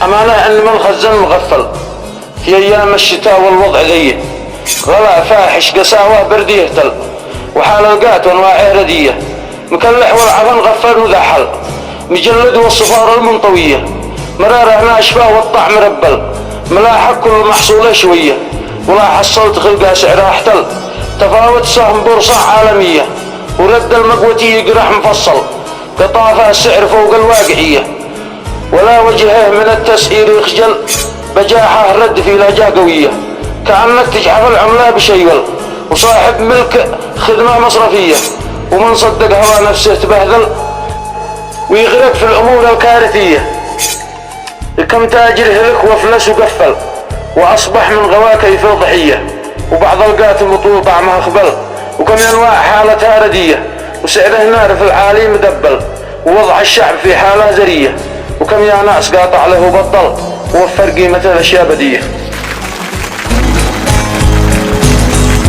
أمانة أن من خزن مغفل في أيام الشتاء والوضع ذيه، غلا فاحش قساوة برد يهتل، وحلقات وانواع ردية، مكلح والعفن غفل وذا حل، مجلد والصفار المنطوية، مرارة ناشفة والطعم ربل، ملاحق كل محصولة شوية، ولا حصلت خلقها سعرها احتل، تفاوت سهم بورصة عالمية، ورد المقوتي يقرح مفصل، قطافة السعر فوق الواقعية، ولا وجهه من التسعير يخجل، بجاحة رد في لاجة قوية، كأنك تجحف العملة بشيول، وصاحب ملك خدمة مصرفية، ومن صدق هوا نفسه تبهذل ويغرق في الأمور الكارثية. كم تاجر هلك وفلس وقفل، وأصبح من غواكي في ضحية، وبعض القاتل مطول طعمها خبل، وكم أنواع حالتها ردية، وسعره نار في العالي مدبل، ووضع الشعب في حالة زرية، وكم يا ناس قاطع له بطل، ووفر قيمة الأشياء بدية.